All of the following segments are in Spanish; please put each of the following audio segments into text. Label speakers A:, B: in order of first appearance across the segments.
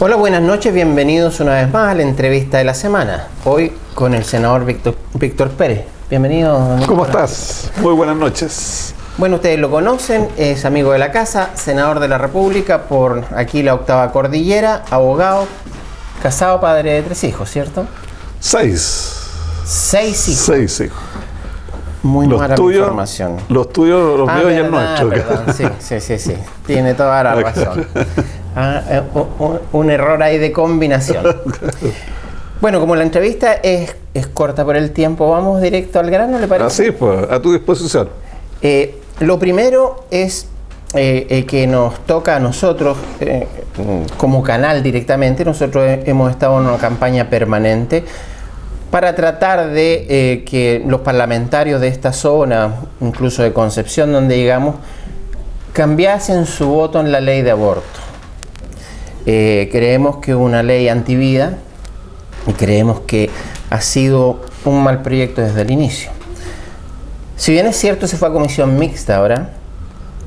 A: Hola, buenas noches, bienvenidos una vez más a la entrevista de la semana. Hoy con el senador Víctor Pérez. Bienvenido.
B: ¿Cómo estás? Muy buenas noches.
A: Bueno, ustedes lo conocen, es amigo de la casa, senador de la República por aquí la octava cordillera, abogado, casado, padre de 3 hijos, ¿cierto?
B: 6.
A: 6 hijos.
B: 6 hijos.
A: Muy
B: los
A: mala
B: tuyos,
A: información.
B: Los tuyos, los míos y el nuestro.
A: Perdón. Sí. Tiene toda la razón. Un error ahí de combinación. Bueno, como la entrevista es corta por el tiempo, vamos directo al grano, ¿le parece?
B: Así pues, a tu disposición.
A: Lo primero es que nos toca a nosotros, como canal directamente. Nosotros hemos estado en una campaña permanente para tratar de que los parlamentarios de esta zona, incluso de Concepción, donde llegamos, cambiasen su voto en la ley de aborto. Creemos que es una ley antivida y creemos que ha sido un mal proyecto desde el inicio. Si bien es cierto, se fue a comisión mixta ahora,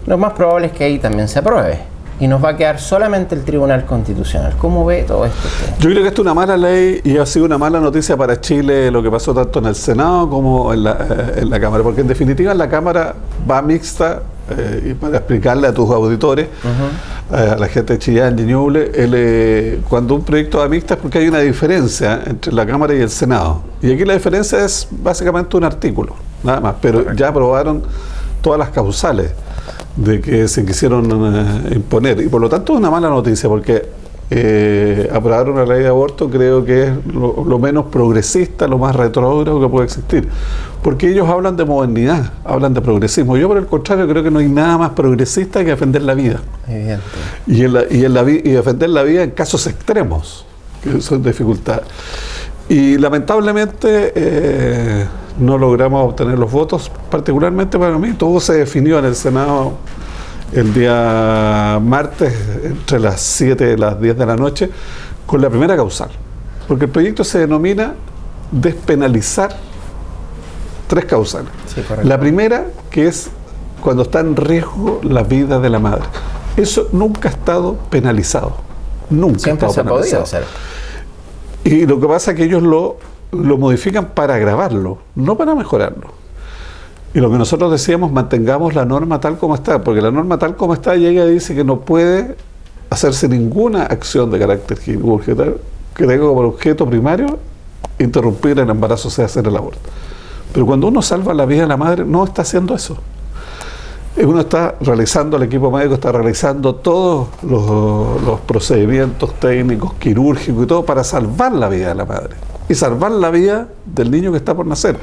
A: lo más probable es que ahí también se apruebe y nos va a quedar solamente el Tribunal Constitucional. ¿Cómo ve todo esto usted?
B: Yo creo que esto es una mala ley y ha sido una mala noticia para Chile lo que pasó tanto en el Senado como en la Cámara, porque en definitiva en la Cámara va mixta, y para explicarle a tus auditores, a la gente de Chillán y Ñuble, cuando un proyecto va mixta es porque hay una diferencia entre la Cámara y el Senado. Y aquí la diferencia es básicamente un artículo, nada más, pero correcto, ya aprobaron todas las causales de que se quisieron imponer. Y por lo tanto es una mala noticia porque aprobar una ley de aborto creo que es lo menos progresista, lo más retrógrado que puede existir. Porque ellos hablan de modernidad, hablan de progresismo. Yo por el contrario creo que no hay nada más progresista que defender la vida. Evidente. Y defender la vida en casos extremos, que son dificultades. Y lamentablemente no logramos obtener los votos, particularmente para mí. Todo se definió en el Senado el día martes entre las 7 y las 10 de la noche con la primera causal, porque el proyecto se denomina despenalizar 3 causales. Sí, la primera, que es cuando está en riesgo la vida de la madre. Eso nunca ha estado penalizado, nunca.
A: Siempre se ha podido hacer.
B: Y lo que pasa es que ellos lo modifican para agravarlo, no para mejorarlo. Y lo que nosotros decíamos, mantengamos la norma tal como está, porque la norma tal como está llega y dice que no puede hacerse ninguna acción de carácter quirúrgico que tenga como objeto primario interrumpir el embarazo, o sea, hacer el aborto. Pero cuando uno salva la vida de la madre, no está haciendo eso. Uno está realizando, el equipo médico está realizando todos los procedimientos técnicos, quirúrgicos y todo para salvar la vida de la madre y salvar la vida del niño que está por nacer.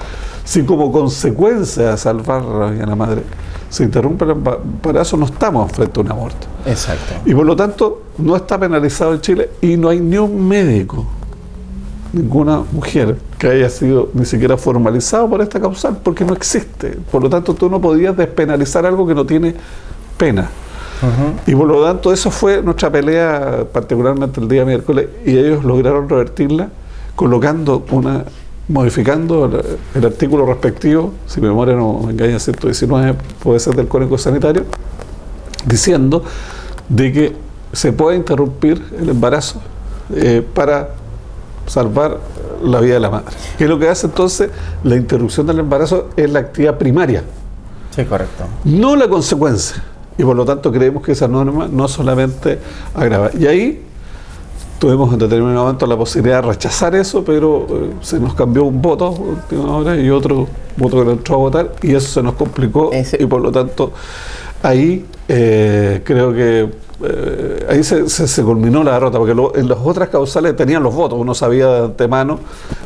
B: Si como consecuencia de salvar la vida de la madre se interrumpe el embarazo, no estamos frente a un aborto.
A: Exacto.
B: Y por lo tanto no está penalizado en Chile y no hay ni un médico, ninguna mujer que haya sido ni siquiera formalizado por esta causal, porque no existe. Por lo tanto, tú no podías despenalizar algo que no tiene pena. Y por lo tanto, eso fue nuestra pelea, particularmente el día miércoles, y ellos lograron revertirla modificando el artículo respectivo, si mi memoria no me engaña, 119 puede ser del Código Sanitario, diciendo de que se puede interrumpir el embarazo para salvar la vida de la madre. ¿Qué es lo que hace entonces? La interrupción del embarazo es la actividad primaria.
A: Sí, correcto.
B: No la consecuencia. Y por lo tanto creemos que esa norma no solamente agrava. Y ahí tuvimos en determinado momento la posibilidad de rechazar eso, pero se nos cambió un voto a última hora y otro voto que no entró a votar y eso se nos complicó y por lo tanto ahí creo que ahí se culminó la derrota, porque en las otras causales tenían los votos, uno sabía de antemano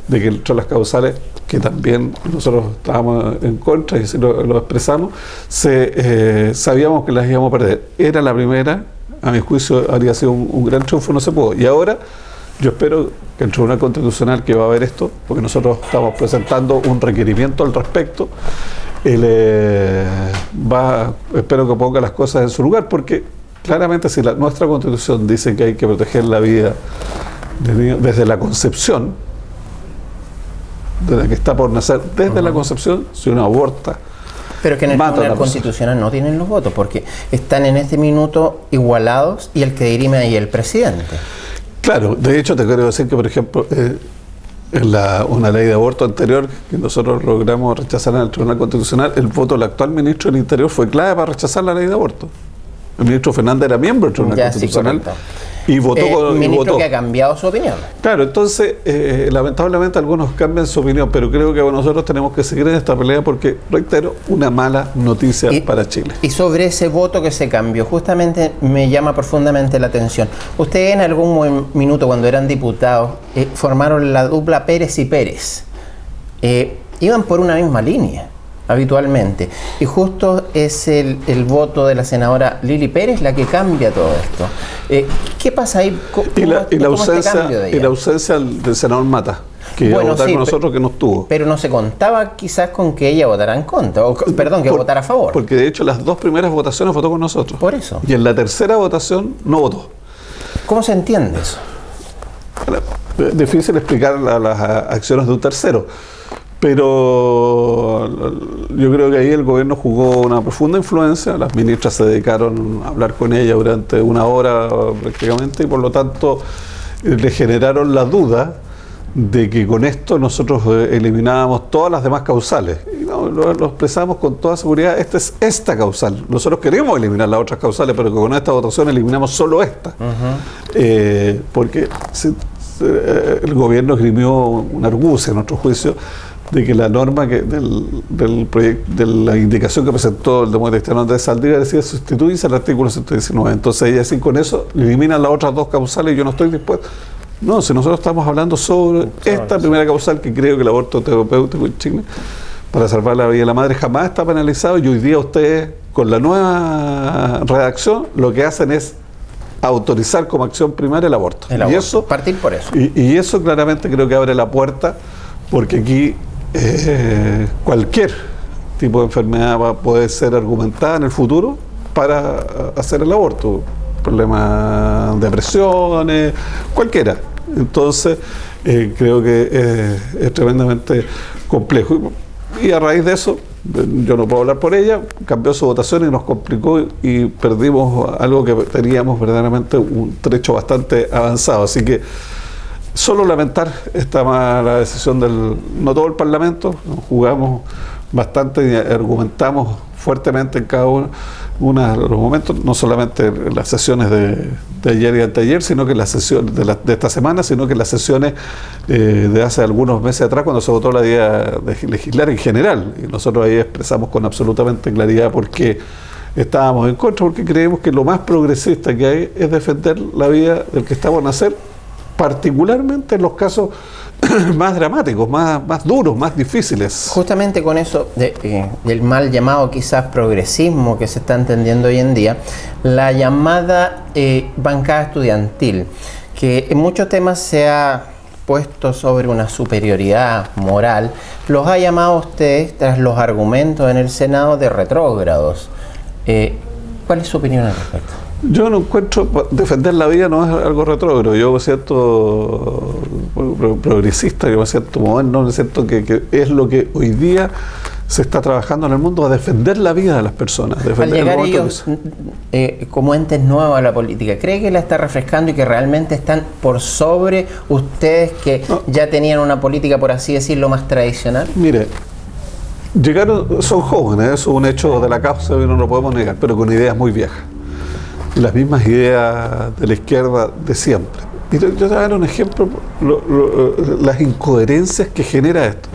B: de que entre las causales que también nosotros estábamos en contra y así lo expresamos, sabíamos que las íbamos a perder. Era la primera, a mi juicio habría sido un gran triunfo, no se pudo. Y ahora yo espero que el Tribunal Constitucional, que va a ver esto, porque nosotros estamos presentando un requerimiento al respecto, espero que ponga las cosas en su lugar, porque claramente si nuestra Constitución dice que hay que proteger la vida desde la concepción, desde que está por nacer, desde la concepción, si uno aborta,
A: pero que en el Tribunal Constitucional no tienen los votos, porque están en este minuto igualados y el que dirime ahí es el presidente.
B: Claro, de hecho te quiero decir que, por ejemplo, una ley de aborto anterior que nosotros logramos rechazar en el Tribunal Constitucional, el voto del actual ministro del Interior fue clave para rechazar la ley de aborto. El ministro Fernández era miembro del Tribunal Constitucional y votó.
A: Ministro que ha cambiado su opinión.
B: Claro, entonces, lamentablemente algunos cambian su opinión, pero creo que nosotros tenemos que seguir en esta pelea porque, reitero, una mala noticia para Chile.
A: Y sobre ese voto que se cambió, justamente me llama profundamente la atención. Ustedes en algún minuto, cuando eran diputados, formaron la dupla Pérez y Pérez. Iban por una misma línea habitualmente, y justo es el voto de la senadora Lili Pérez la que cambia todo esto. ¿Qué pasa ahí?
B: Y la ausencia del senador Mata, que iba a votar con nosotros, que no estuvo.
A: Pero no se contaba quizás con que ella votara en contra, que votara a favor.
B: Porque de hecho las dos primeras votaciones votó con nosotros.
A: Por eso.
B: Y en la tercera votación no votó.
A: ¿Cómo se entiende eso?
B: Es difícil explicar las acciones de un tercero. Pero yo creo que ahí el gobierno jugó una profunda influencia, las ministras se dedicaron a hablar con ella durante una hora prácticamente y por lo tanto le generaron la duda de que con esto nosotros eliminábamos todas las demás causales. Y no, lo expresamos con toda seguridad, esta es esta causal. Nosotros queremos eliminar las otras causales, pero que con esta votación eliminamos solo esta. Porque el gobierno esgrimió una argucia, en nuestro juicio, de que la norma del proyecto, de la indicación que presentó el demócrata cristiano Andrés Saldívar decía sustituirse al artículo 119. Entonces ella así con eso eliminan las otras dos causales y yo no estoy dispuesto. No, si nosotros estamos hablando sobre esta primera causal, que creo que el aborto terapéutico en Chile para salvar la vida de la madre jamás está penalizado, y hoy día ustedes con la nueva redacción lo que hacen es autorizar como acción primaria el aborto.
A: Y eso, partir por eso.
B: Y eso claramente creo que abre la puerta, porque aquí cualquier tipo de enfermedad va a poder ser argumentada en el futuro para hacer el aborto. Problemas, depresiones, cualquiera. Entonces, creo que es tremendamente complejo. Y a raíz de eso, yo no puedo hablar por ella, cambió su votación y nos complicó y perdimos algo que teníamos verdaderamente un trecho bastante avanzado. Así que solo lamentar esta mala decisión no todo el Parlamento, jugamos bastante y argumentamos fuertemente en cada uno de los momentos, no solamente en las sesiones de ayer y anteayer, sino que en las sesiones de esta semana, sino que en las sesiones de hace algunos meses atrás, cuando se votó la idea de legislar en general. Y nosotros ahí expresamos con absolutamente claridad por qué estábamos en contra, porque creemos que lo más progresista que hay es defender la vida del que está por nacer, particularmente en los casos más dramáticos, más duros, más difíciles.
A: Justamente con eso del mal llamado quizás progresismo que se está entendiendo hoy en día, la llamada bancada estudiantil, que en muchos temas se ha puesto sobre una superioridad moral, los ha llamado ustedes, tras los argumentos en el Senado, de retrógrados. ¿Cuál es su opinión al respecto?
B: Yo no encuentro, defender la vida no es algo retrógrado, yo me siento progresista, yo me siento moderno, me siento que es lo que hoy día se está trabajando en el mundo, a defender la vida de las personas.
A: Al llegar ellos como entes nuevos a la política, ¿cree que la está refrescando y que realmente están por sobre ustedes que ya tenían una política, por así decirlo, más tradicional?
B: Mire, llegaron, son jóvenes, eso es un hecho de la causa y no lo podemos negar, pero con ideas muy viejas. Las mismas ideas de la izquierda de siempre. Y yo te voy a dar un ejemplo, las incoherencias que genera esto.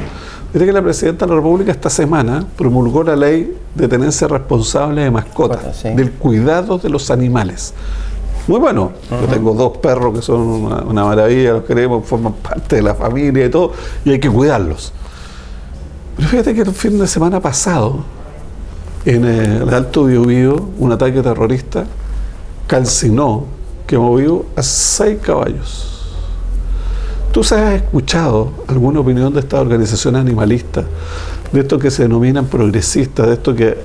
B: Mire que la Presidenta de la República esta semana promulgó la ley de tenencia responsable de mascotas, sí, del cuidado de los animales. Muy bueno. Yo tengo 2 perros que son una maravilla, los queremos, forman parte de la familia y todo, y hay que cuidarlos. Pero fíjate que el fin de semana pasado, en el Alto Biobío, un ataque terrorista calcinó, quemó vivo a 6 caballos. ¿Tú has escuchado alguna opinión de estas organizaciones animalistas, de estos que se denominan progresistas, de estos que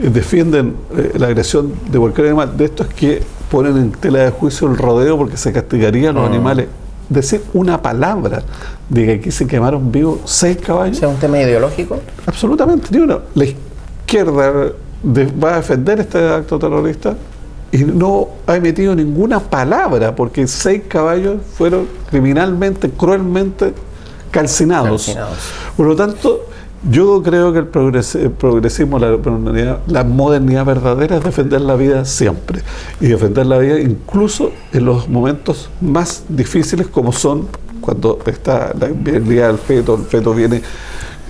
B: defienden la agresión de cualquier animal, de estos que ponen en tela de juicio el rodeo porque se castigarían los animales? Decir una palabra de que aquí se quemaron vivos 6 caballos.
A: ¿Es un tema ideológico?
B: Absolutamente, ni uno. La izquierda va a defender este acto terrorista. y no ha emitido ninguna palabra porque 6 caballos fueron criminalmente, cruelmente calcinados. Por lo tanto, yo creo que el progresismo, la modernidad verdadera es defender la vida siempre. Y defender la vida incluso en los momentos más difíciles, como son cuando está la viabilidad del feto, el feto viene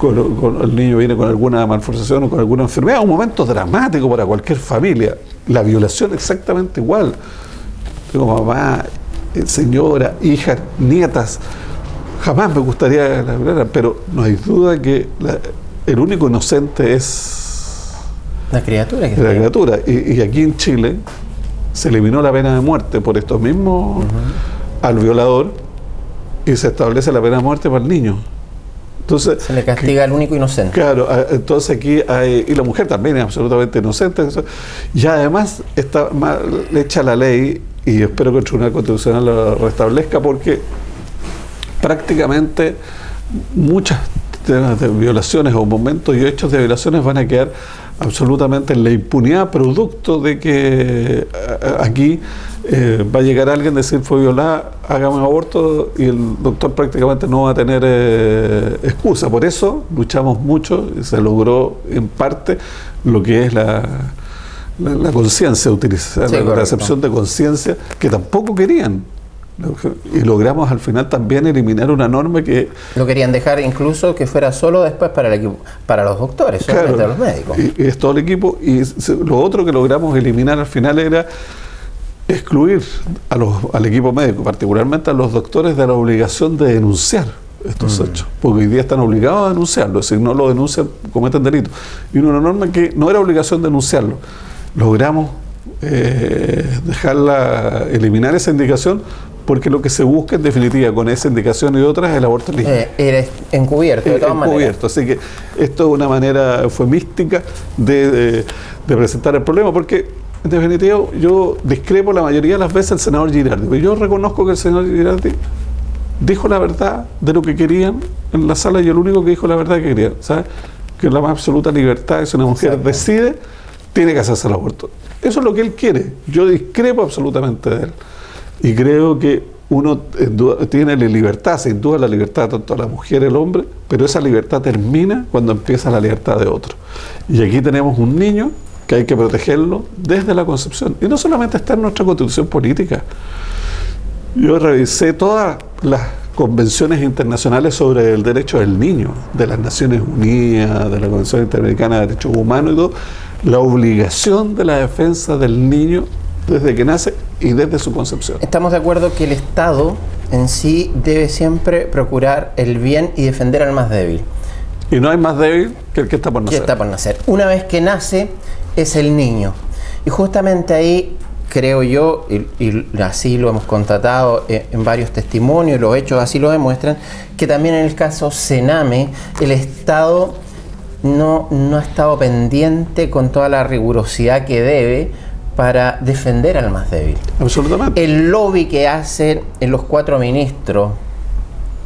B: el niño viene con alguna malformación o con alguna enfermedad, un momento dramático para cualquier familia. La violación exactamente igual. Tengo mamá, señora, hijas, nietas. Jamás me gustaría la violar, pero no hay duda que el único inocente es
A: la criatura.
B: La criatura. Y aquí en Chile se eliminó la pena de muerte por estos mismos al violador y se establece la pena de muerte para el niño. Entonces,
A: se le castiga al único inocente.
B: Claro, entonces aquí hay, y la mujer también es absolutamente inocente, y además está mal hecha la ley, y espero que el Tribunal Constitucional lo restablezca, porque prácticamente muchas temas de violaciones o momentos y hechos de violaciones van a quedar absolutamente en la impunidad, producto de que aquí va a llegar alguien a decir fue violada, hágame un aborto, y el doctor prácticamente no va a tener excusa. Por eso luchamos mucho y se logró en parte lo que es la conciencia, utilizar la recepción de conciencia, que tampoco querían. Y logramos al final también eliminar una norma que...
A: Lo querían dejar incluso que fuera solo después para el equipo, para los doctores, solamente
B: claro,
A: los médicos.
B: Y es todo el equipo. Y lo otro que logramos eliminar al final era excluir al equipo médico, particularmente a los doctores, de la obligación de denunciar estos hechos. Porque hoy día están obligados a denunciarlo. Si no lo denuncian, cometen delito. Y una norma que no era obligación denunciarlo. Logramos eliminar esa indicación, porque lo que se busca en definitiva con esa indicación y otras es el aborto legítimo.
A: Eres encubierto, de todas maneras.
B: Así que esto es una manera eufemística de presentar el problema, porque en definitiva yo discrepo la mayoría de las veces del senador Girardi, pero yo reconozco que el senador Girardi dijo la verdad de lo que querían en la sala, y el único que dijo la verdad que querían, ¿sabes? Que la más absoluta libertad es una mujer decide, tiene que hacerse el aborto. Eso es lo que él quiere. Yo discrepo absolutamente de él. Y creo que uno tiene la libertad, sin duda la libertad tanto a la mujer y al hombre, pero esa libertad termina cuando empieza la libertad de otro. Y aquí tenemos un niño que hay que protegerlo desde la concepción. Y no solamente está en nuestra constitución política. Yo revisé todas las convenciones internacionales sobre el derecho del niño, de las Naciones Unidas, de la Convención Interamericana de Derechos Humanos y todo, la obligación de la defensa del niño desde que nace y desde su concepción.
A: Estamos de acuerdo que el Estado en sí debe siempre procurar el bien y defender al más débil.
B: Y no hay más débil que el que está por nacer.
A: Una vez que nace, es el niño. Y justamente ahí, creo yo, y así lo hemos constatado en varios testimonios, los hechos así lo demuestran, que también en el caso Sename, el Estado no ha estado pendiente con toda la rigurosidad que debe para defender al más débil.
B: Absolutamente.
A: El lobby que hacen los 4 ministros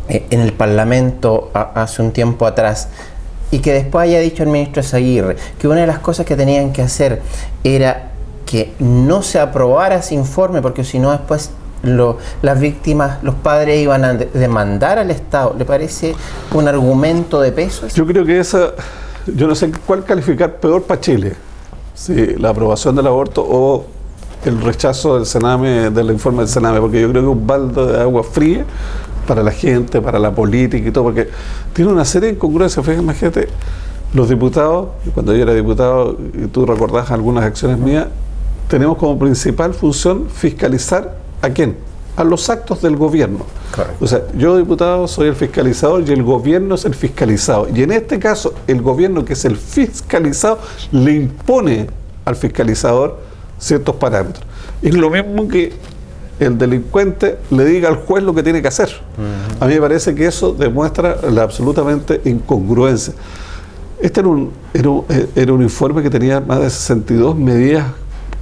A: en el Parlamento hace un tiempo atrás, y que después haya dicho el ministro Zaguirre que una de las cosas que tenían que hacer era que no se aprobara ese informe, porque si no después las víctimas, los padres iban a demandar al Estado. ¿Le parece un argumento de peso?
B: Yo creo que yo no sé cuál calificar peor para Chile. Sí, la aprobación del aborto o el rechazo del Sename, del informe del Sename, porque yo creo que es un balde de agua fría para la gente, para la política y todo, porque tiene una serie de incongruencias. Fíjate, los diputados, cuando yo era diputado, y tú recordás algunas acciones mías, tenemos como principal función fiscalizar ¿a quién? A los actos del gobierno. Correcto. O sea, yo diputado soy el fiscalizador y el gobierno es el fiscalizado. Y en este caso, el gobierno, que es el fiscalizado, le impone al fiscalizador ciertos parámetros. Es lo mismo que el delincuente le diga al juez lo que tiene que hacer. A mí me parece que eso demuestra la absolutamente incongruencia. Este era un informe que tenía más de 62 medidas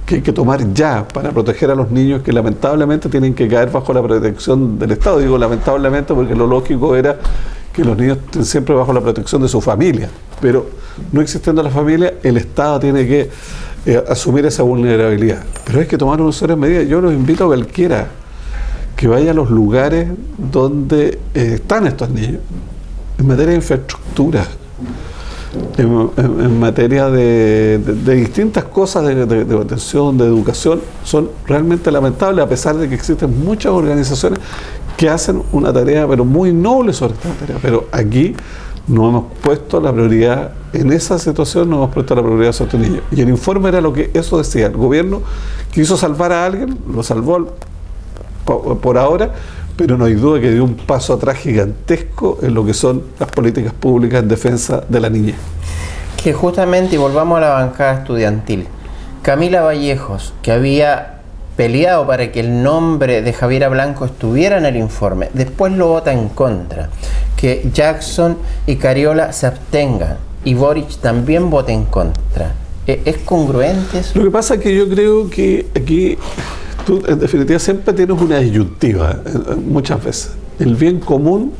B: que hay que tomar ya para proteger a los niños, que lamentablemente tienen que caer bajo la protección del Estado. Digo lamentablemente porque lo lógico era que los niños estén siempre bajo la protección de su familia, pero no existiendo la familia, el Estado tiene que asumir esa vulnerabilidad. Pero hay que tomar unas serias medidas. Yo los invito a cualquiera que vaya a los lugares donde están estos niños, en materia de infraestructura, en materia de distintas cosas de atención, de educación, son realmente lamentables, a pesar de que existen muchas organizaciones que hacen una tarea, pero muy noble sobre esta tarea. Pero aquí no hemos puesto la prioridad, en esa situación no hemos puesto la prioridad sobre estos niños. Y el informe era lo que eso decía. El gobierno quiso salvar a alguien, lo salvó por ahora, pero no hay duda que dio un paso atrás gigantesco en lo que son las políticas públicas en defensa de la niñez.
A: Que justamente, y volvamos a la bancada estudiantil, Camila Vallejos, que había peleado para que el nombre de Javiera Blanco estuviera en el informe, después lo vota en contra, que Jackson y Cariola se abstengan y Boric también vote en contra. ¿Es congruente eso?
B: Lo que pasa es que yo creo que aquí tú, en definitiva, siempre tienes una disyuntiva, muchas veces. El bien común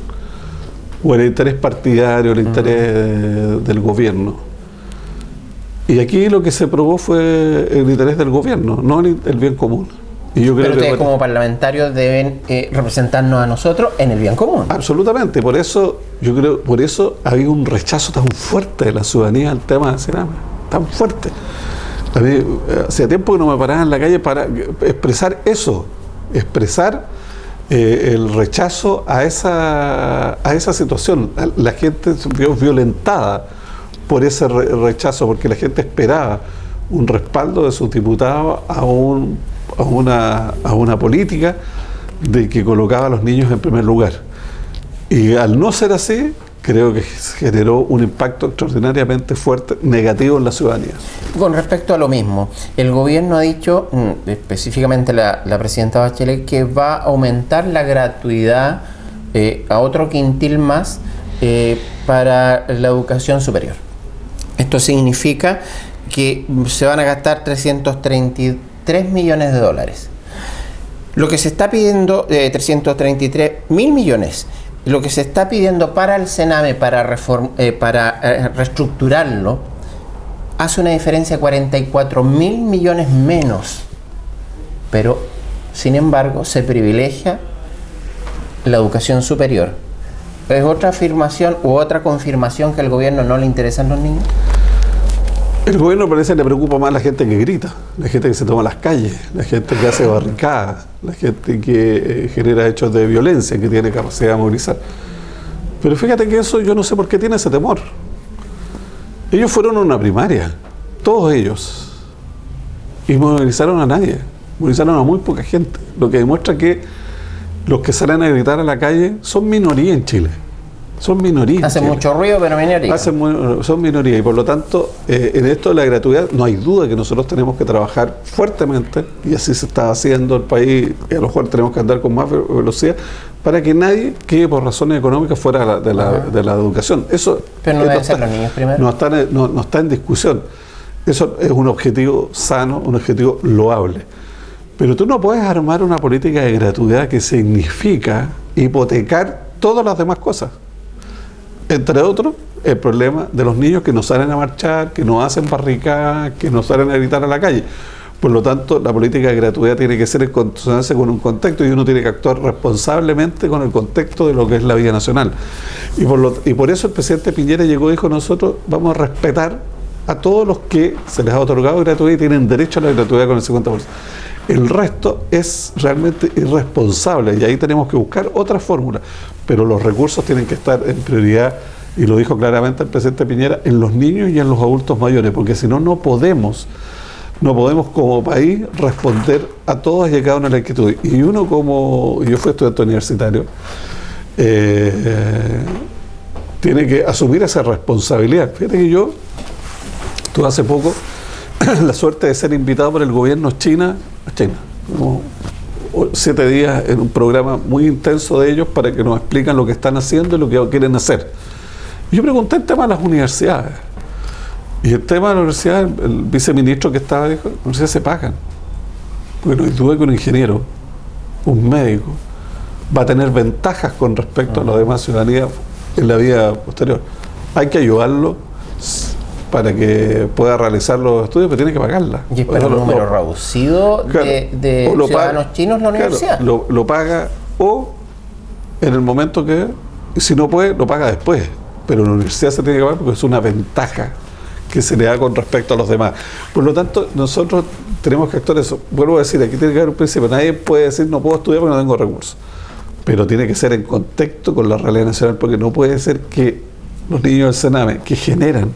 B: o el interés partidario, el interés del gobierno. Y aquí lo que se probó fue el interés del gobierno, no el bien común. Y yo creo
A: pero ustedes como parlamentarios deben representarnos a nosotros en el bien común.
B: Absolutamente, por eso yo creo, por eso había un rechazo tan fuerte de la ciudadanía al tema del Sename, tan fuerte. A mí, hacía tiempo que no me paraba en la calle para expresar eso, expresar el rechazo a esa situación. La gente se vio violentada por ese rechazo, porque la gente esperaba un respaldo de sus diputados a una política de que colocaba a los niños en primer lugar. Y al no ser así, creo que generó un impacto extraordinariamente fuerte, negativo en la ciudadanía.
A: Con respecto a lo mismo, el gobierno ha dicho, específicamente la presidenta Bachelet, que va a aumentar la gratuidad a otro quintil más para la educación superior. Esto significa que se van a gastar 333 millones de dólares. Lo que se está pidiendo, 333 mil millones. Lo que se está pidiendo para el Sename, para reestructurarlo, hace una diferencia de 44 mil millones menos. Pero, sin embargo, se privilegia la educación superior. ¿Es otra afirmación u otra confirmación que al gobierno no le interesan los niños?
B: El gobierno parece que le preocupa más la gente que grita, la gente que se toma las calles, la gente que hace barricadas, la gente que genera hechos de violencia, que tiene capacidad de movilizar. Pero fíjate que eso yo no sé por qué tiene ese temor. Ellos fueron a una primaria, todos ellos, y movilizaron a nadie, movilizaron a muy poca gente, lo que demuestra que los que salen a gritar a la calle son minoría en Chile. Son minorías.
A: Hacen mucho ruido, pero minoría.
B: Son minorías y por lo tanto, en esto de la gratuidad, no hay duda que nosotros tenemos que trabajar fuertemente, y así se está haciendo el país, y a lo mejor tenemos que andar con más velocidad, para que nadie quede por razones económicas fuera de la educación. Eso,
A: pero no deben ser los niños primero.
B: No está en discusión. Eso es un objetivo sano, un objetivo loable. Pero tú no puedes armar una política de gratuidad que significa hipotecar todas las demás cosas. Entre otros, el problema de los niños que no salen a marchar, que no hacen barricadas, que no salen a gritar a la calle. Por lo tanto, la política de gratuidad tiene que ser en consonancia con un contexto, y uno tiene que actuar responsablemente con el contexto de lo que es la vida nacional. Y por eso el presidente Piñera llegó y dijo: nosotros vamos a respetar a todos los que se les ha otorgado gratuidad y tienen derecho a la gratuidad con el 50%. El resto es realmente irresponsable, y ahí tenemos que buscar otra fórmula, pero los recursos tienen que estar en prioridad, y lo dijo claramente el presidente Piñera, en los niños y en los adultos mayores, porque si no, no podemos como país responder a todas y a cada una de las inquietudes. Y uno, como yo fui estudiante universitario, tiene que asumir esa responsabilidad. Fíjate que yo tuve hace poco la suerte de ser invitado por el gobierno a China, como 7 días en un programa muy intenso de ellos para que nos expliquen lo que están haciendo y lo que quieren hacer. Y yo pregunté el tema de las universidades. Y el tema de la universidad, el viceministro que estaba dijo: las universidades se pagan. Porque no hay duda que un ingeniero, un médico, va a tener ventajas con respecto a la demás ciudadanía en la vida posterior. Hay que ayudarlo para que pueda realizar los estudios, pero tiene que pagarla.
A: Y es para un número reducido de ciudadanos chinos la universidad.
B: Claro, lo paga o en el momento que, si no puede, lo paga después. Pero la universidad se tiene que pagar porque es una ventaja que se le da con respecto a los demás. Por lo tanto, nosotros tenemos que actuar eso. Vuelvo a decir, aquí tiene que haber un principio. Nadie puede decir, no puedo estudiar porque no tengo recursos. Pero tiene que ser en contexto con la realidad nacional, porque no puede ser que los niños del Sename, que generan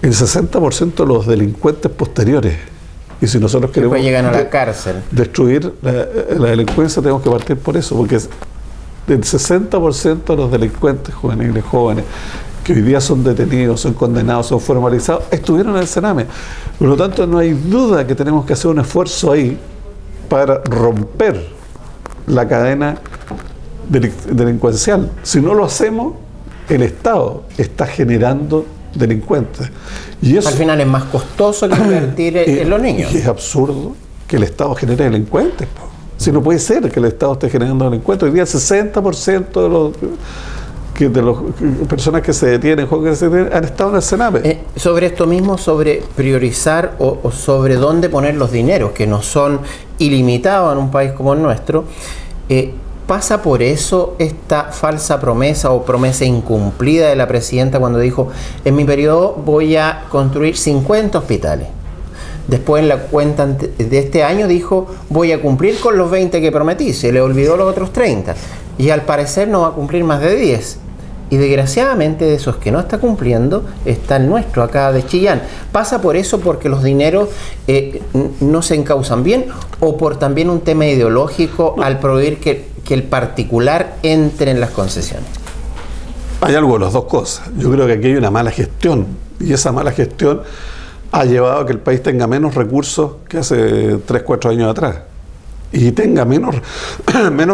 B: el 60% de los delincuentes posteriores, y si nosotros queremos
A: llegan a la cárcel,
B: destruir la delincuencia, tenemos que partir por eso, porque del 60% de los delincuentes juveniles jóvenes que hoy día son detenidos, son condenados, son formalizados, estuvieron en el Sename. Por lo tanto, no hay duda que tenemos que hacer un esfuerzo ahí para romper la cadena delincuencial. Si no lo hacemos, el Estado está generando delincuentes. Y eso,
A: al final es más costoso que invertir en los niños.
B: Y es absurdo que el Estado genere delincuentes. Si no puede ser que el Estado esté generando delincuentes. Hoy día el 60% de las personas que se detienen, jóvenes que se detienen, han estado en el Sename.
A: Sobre esto mismo, sobre priorizar o sobre dónde poner los dineros, que no son ilimitados en un país como el nuestro, ¿pasa por eso esta falsa promesa o promesa incumplida de la presidenta cuando dijo, en mi periodo voy a construir 50 hospitales? Después en la cuenta de este año dijo, voy a cumplir con los 20 que prometí, se le olvidó los otros 30. Y al parecer no va a cumplir más de 10. Y desgraciadamente de esos que no está cumpliendo está el nuestro acá de Chillán. ¿Pasa por eso porque los dineros no se encausan bien o por también un tema ideológico al prohibir que el particular entre en las concesiones?
B: Hay algo de las dos cosas. Yo creo que aquí hay una mala gestión y esa mala gestión ha llevado a que el país tenga menos recursos que hace 3, 4 años atrás. Y tenga menos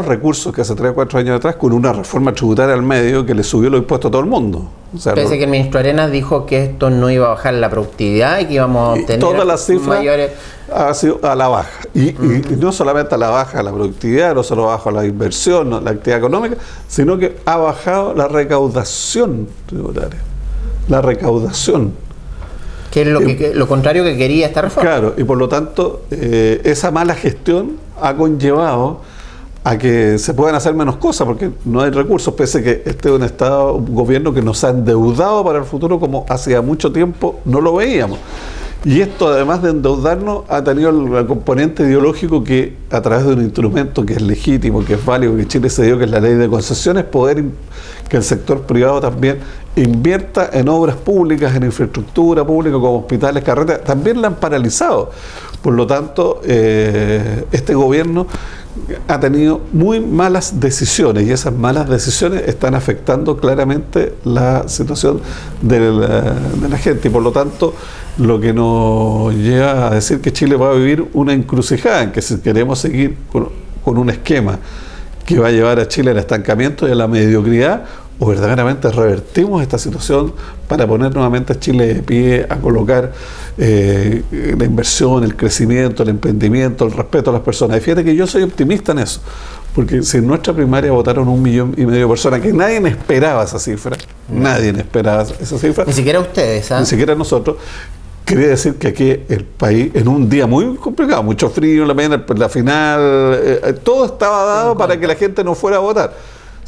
B: recursos que hace 3 o 4 años atrás con una reforma tributaria al medio que le subió los impuestos a todo el mundo. O sea,
A: parece que el ministro Arenas dijo que esto no iba a bajar la productividad y que íbamos a obtener
B: todas las cifras
A: mayores...
B: ha sido a la baja. Y no solamente a la baja la productividad, no solo baja la inversión, la actividad económica, sino que ha bajado la recaudación tributaria. La recaudación.
A: Que es lo contrario que quería esta reforma.
B: Claro, y por lo tanto, esa mala gestión ha conllevado a que se puedan hacer menos cosas, porque no hay recursos, pese a que este es un Estado, un gobierno que nos ha endeudado para el futuro como hacía mucho tiempo no lo veíamos. Y esto, además de endeudarnos, ha tenido el componente ideológico que, a través de un instrumento que es legítimo, que es válido, que Chile se dio, que es la ley de concesiones, poder que el sector privado también invierta en obras públicas, en infraestructura pública, como hospitales, carreteras, también la han paralizado. Por lo tanto, este gobierno ha tenido muy malas decisiones y esas malas decisiones están afectando claramente la situación de la gente y por lo tanto lo que nos lleva a decir que Chile va a vivir una encrucijada en que si queremos seguir con un esquema que va a llevar a Chile al estancamiento y a la mediocridad o verdaderamente revertimos esta situación para poner nuevamente a Chile de pie, a colocar la inversión, el crecimiento, el emprendimiento, el respeto a las personas. Y fíjate que yo soy optimista en eso, porque si en nuestra primaria votaron 1,5 millones de personas, que nadie esperaba esa cifra, nadie esperaba esa cifra.
A: Ni siquiera ustedes,
B: ni siquiera nosotros. Quería decir que aquí el país, en un día muy complicado, mucho frío, la final, todo estaba dado para que la gente no fuera a votar.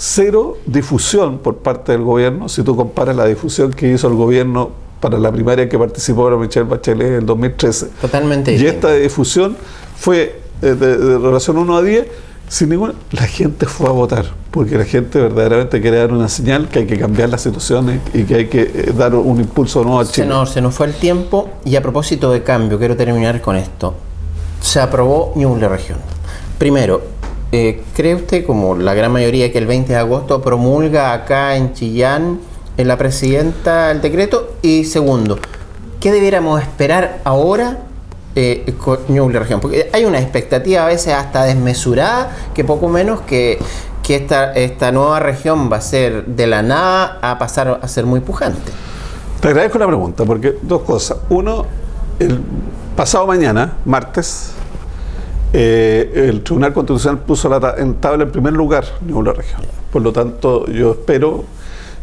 B: Cero difusión por parte del gobierno, si tú comparas la difusión que hizo el gobierno para la primaria que participó Michelle Bachelet en el 2013.
A: Totalmente.
B: Y esta difusión fue de relación 1 a 10, sin ninguna... La gente fue a votar, porque la gente verdaderamente quiere dar una señal que hay que cambiar las situaciones y que hay que dar un impulso nuevo a Chile.
A: Se nos fue el tiempo y a propósito de cambio, quiero terminar con esto. Se aprobó Ñuble Región. Primero, ¿cree usted, como la gran mayoría, que el 20 de agosto promulga acá en Chillán en la presidenta el decreto? Y segundo, ¿qué debiéramos esperar ahora con Ñuble Región? Porque hay una expectativa a veces hasta desmesurada, que poco menos que esta nueva región va a ser de la nada a pasar a ser muy pujante.
B: Te agradezco la pregunta, porque dos cosas. Uno, el pasado mañana, martes, el Tribunal Constitucional puso en tabla en primer lugar Ñuble Región. Por lo tanto, yo espero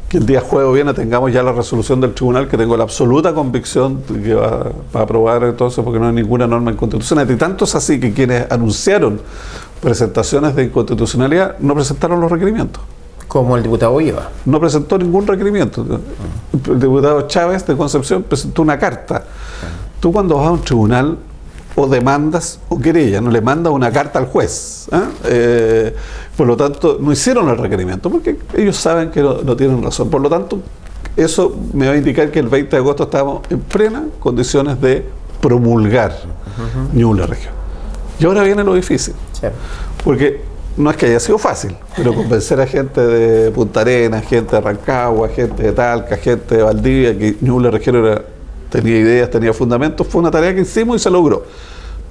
B: que el día jueves o viernes tengamos ya la resolución del tribunal, que tengo la absoluta convicción de que va a aprobar entonces, porque no hay ninguna norma inconstitucional. Y tanto es así que quienes anunciaron presentaciones de inconstitucionalidad no presentaron los requerimientos.
A: Como el diputado Ulloa.
B: No presentó ningún requerimiento. El diputado Chávez de Concepción presentó una carta. Tú cuando vas a un tribunal o demandas o querellas, no le mandas una carta al juez. Por lo tanto, no hicieron el requerimiento porque ellos saben que no tienen razón. Por lo tanto, eso me va a indicar que el 20 de agosto estamos en plenas condiciones de promulgar Ñuble Región. Y ahora viene lo difícil. Sí. Porque no es que haya sido fácil, pero convencer a gente de Punta Arenas, gente de Rancagua, gente de Talca, gente de Valdivia, que Ñuble Región tenía ideas, tenía fundamentos, fue una tarea que hicimos y se logró.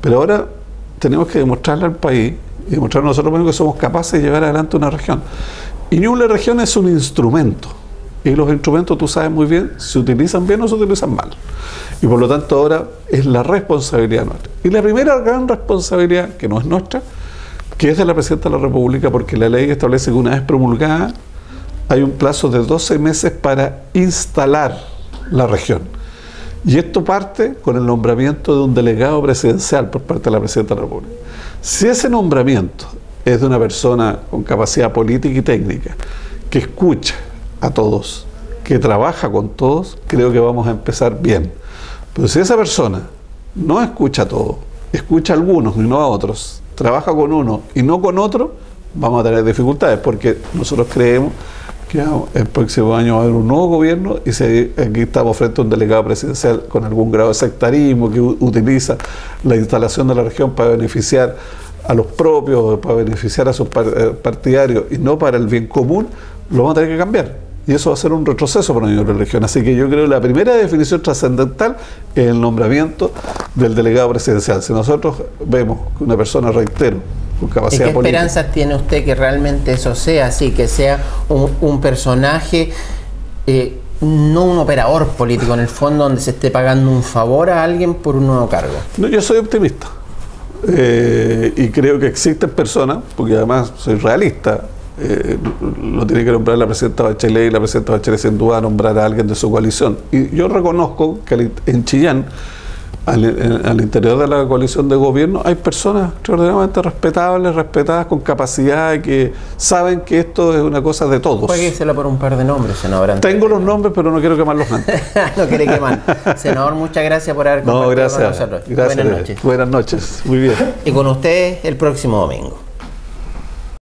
B: Pero ahora tenemos que demostrarle al país y demostrar nosotros mismos que somos capaces de llevar adelante una región. Y Ñuble Región es un instrumento. Y los instrumentos, tú sabes muy bien, se utilizan bien o se utilizan mal. Y por lo tanto ahora es la responsabilidad nuestra. Y la primera gran responsabilidad, que no es nuestra, que es de la Presidenta de la República, porque la ley establece que una vez promulgada hay un plazo de 12 meses para instalar la región. Y esto parte con el nombramiento de un delegado presidencial por parte de la Presidenta de la República. Si ese nombramiento es de una persona con capacidad política y técnica, que escucha a todos, que trabaja con todos, creo que vamos a empezar bien. Pero si esa persona no escucha a todos, escucha a algunos y no a otros, trabaja con uno y no con otro, vamos a tener dificultades, porque nosotros creemos que el próximo año va a haber un nuevo gobierno y aquí estamos frente a un delegado presidencial con algún grado de sectarismo que utiliza la instalación de la región para beneficiar a los propios, para beneficiar a sus partidarios y no para el bien común, lo vamos a tener que cambiar. Y eso va a ser un retroceso para la región. Así que yo creo que la primera definición trascendental es el nombramiento del delegado presidencial. Si nosotros vemos que una persona, reitero, con capacidad política...
A: ¿Y qué esperanzas tiene usted que realmente eso sea así, que sea un personaje, no un operador político en el fondo, donde se esté pagando un favor a alguien por un nuevo cargo?
B: No, yo soy optimista. Y creo que existen personas, porque además soy realista, lo tiene que nombrar la Presidenta Bachelet, y la Presidenta Bachelet sin duda nombrar a alguien de su coalición. Y yo reconozco que en Chillán, al interior de la coalición de gobierno, hay personas extraordinariamente respetables, respetadas, con capacidad, que saben que esto es una cosa de todos.
A: Jueguesela por un par de nombres, senador.
B: Tengo los nombres, pero no quiero quemarlos antes.
A: No quiere quemar. Senador, muchas gracias por haber compartido con nosotros.
B: Gracias.
A: Buenas noches.
B: Buenas noches. Muy bien.
A: Y con ustedes el próximo domingo.